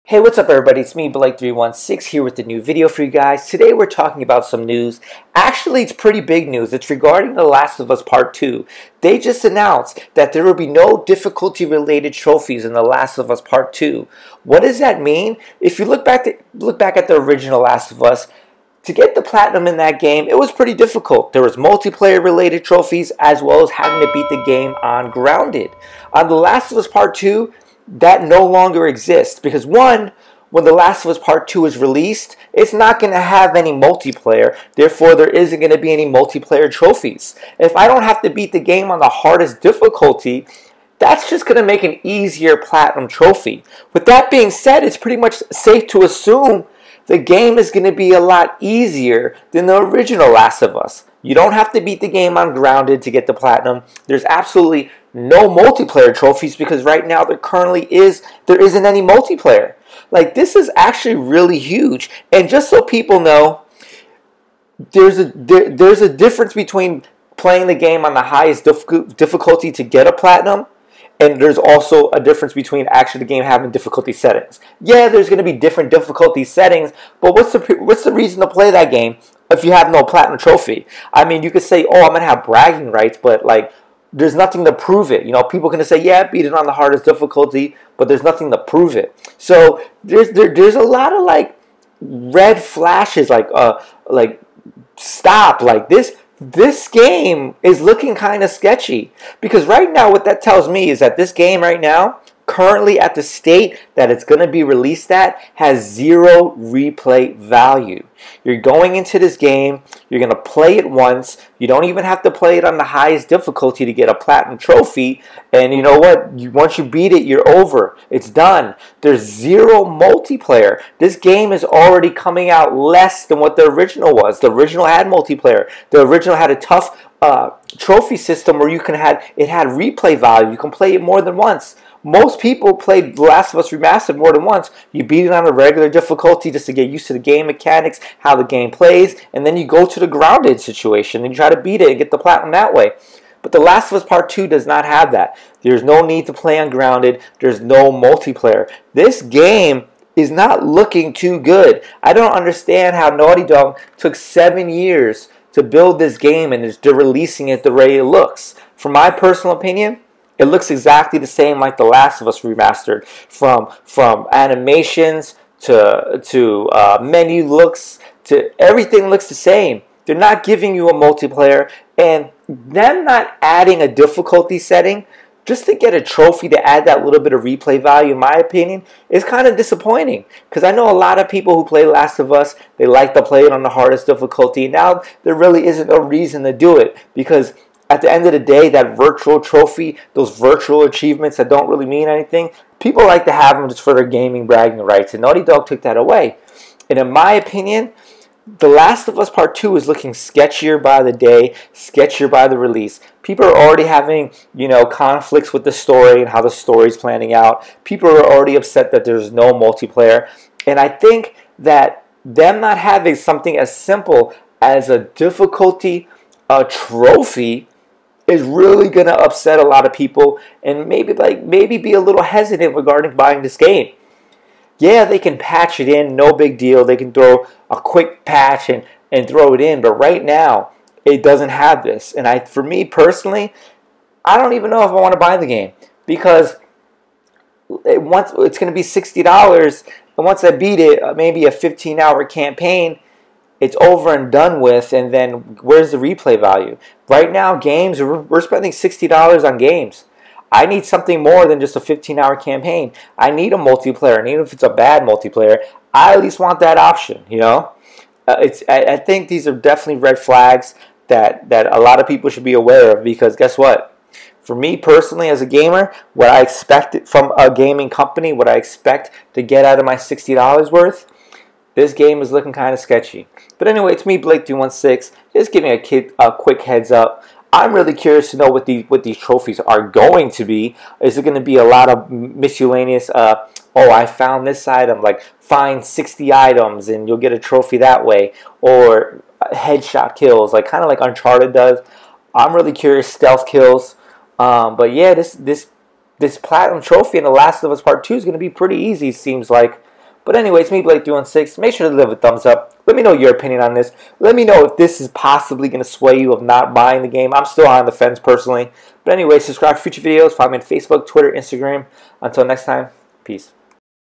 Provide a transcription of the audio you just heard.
Hey, what's up everybody? It's me, Blake316 here with a new video for you guys. Today we're talking about some news. Actually, it's pretty big news. It's regarding The Last of Us Part 2. They just announced that there will be no difficulty-related trophies in The Last of Us Part 2. What does that mean? If you look back at the original Last of Us, to get the platinum in that game, it was pretty difficult. There was multiplayer-related trophies as well as having to beat the game on Grounded. On The Last of Us Part 2, that no longer exists because one, when The Last of Us Part 2 is released, it's not going to have any multiplayer. Therefore, there isn't going to be any multiplayer trophies. If I don't have to beat the game on the hardest difficulty, that's just going to make an easier platinum trophy. With that being said, it's pretty much safe to assume the game is going to be a lot easier than the original Last of Us. You don't have to beat the game on Grounded to get the platinum. There's absolutely no multiplayer trophies because right now there isn't any multiplayer. Like, this is actually really huge. And just so people know, there's a difference between playing the game on the highest difficulty to get a platinum, and there's also a difference between actually the game having difficulty settings. Yeah, there's going to be different difficulty settings, but what's the reason to play that game if you have no platinum trophy? I mean, you could say, oh, I'm going to have bragging rights, but like, there's nothing to prove it. You know, people can say, yeah, beat it on the hardest difficulty, but there's nothing to prove it. So there's a lot of like red flashes, like stop, like this game is looking kind of sketchy. Because right now what that tells me is that this game right now, currently at the state that it's going to be released at, has zero replay value. You're going into this game, you're going to play it once, you don't even have to play it on the highest difficulty to get a platinum trophy, and you know what, once you beat it, you're over. It's done. There's zero multiplayer. This game is already coming out less than what the original was. The original had multiplayer. The original had a tough trophy system where it had replay value. You can play it more than once. Most people played The Last of Us Remastered more than once. You beat it on a regular difficulty just to get used to the game mechanics, how the game plays, and then you go to the Grounded situation and you try to beat it and get the platinum that way. But The Last of Us Part 2 does not have that. There's no need to play on Grounded. There's no multiplayer. This game is not looking too good. I don't understand how Naughty Dog took 7 years to build this game and they're releasing it the way it looks. From my personal opinion, it looks exactly the same like The Last of Us Remastered. From animations to menu looks to everything looks the same. They're not giving you a multiplayer, and them not adding a difficulty setting just to get a trophy to add that little bit of replay value, in my opinion, is kind of disappointing. Because I know a lot of people who play Last of Us, they like to play it on the hardest difficulty. Now there really isn't a reason to do it, because at the end of the day, that virtual trophy, those virtual achievements that don't really mean anything, people like to have them just for their gaming bragging rights, and Naughty Dog took that away. And in my opinion, The Last of Us Part 2 is looking sketchier by the day, sketchier by the release. People are already having, conflicts with the story and how the story's planning out. People are already upset that there's no multiplayer. And I think that them not having something as simple as a difficulty, a trophy, is really going to upset a lot of people and maybe be a little hesitant regarding buying this game. Yeah, they can patch it in, no big deal. They can throw a quick patch and throw it in, but right now it doesn't have this. And for me personally, I don't even know if I want to buy the game because it's going to be $60, and once I beat it, maybe a 15-hour campaign, it's over and done with, and then where's the replay value? Right now, games, we're spending $60 on games. I need something more than just a 15-hour campaign. I need a multiplayer, and even if it's a bad multiplayer, I at least want that option, I think these are definitely red flags that a lot of people should be aware of, because guess what? For me personally as a gamer, what I expect from a gaming company, what I expect to get out of my $60 worth, this game is looking kind of sketchy. But anyway, it's me, Blake316, just giving a quick heads up. I'm really curious to know what these trophies are going to be. Is it going to be a lot of miscellaneous, oh, I found this item, like find 60 items and you'll get a trophy that way, or headshot kills, like kind of like Uncharted does. I'm really curious, stealth kills. But yeah, this platinum trophy in The Last of Us Part 2 is going to be pretty easy, seems like. But anyways, me, Blake316, make sure to leave a thumbs up. Let me know your opinion on this. Let me know if this is possibly going to sway you of not buying the game. I'm still on the fence personally. But anyway, subscribe for future videos. Follow me on Facebook, Twitter, Instagram. Until next time, peace.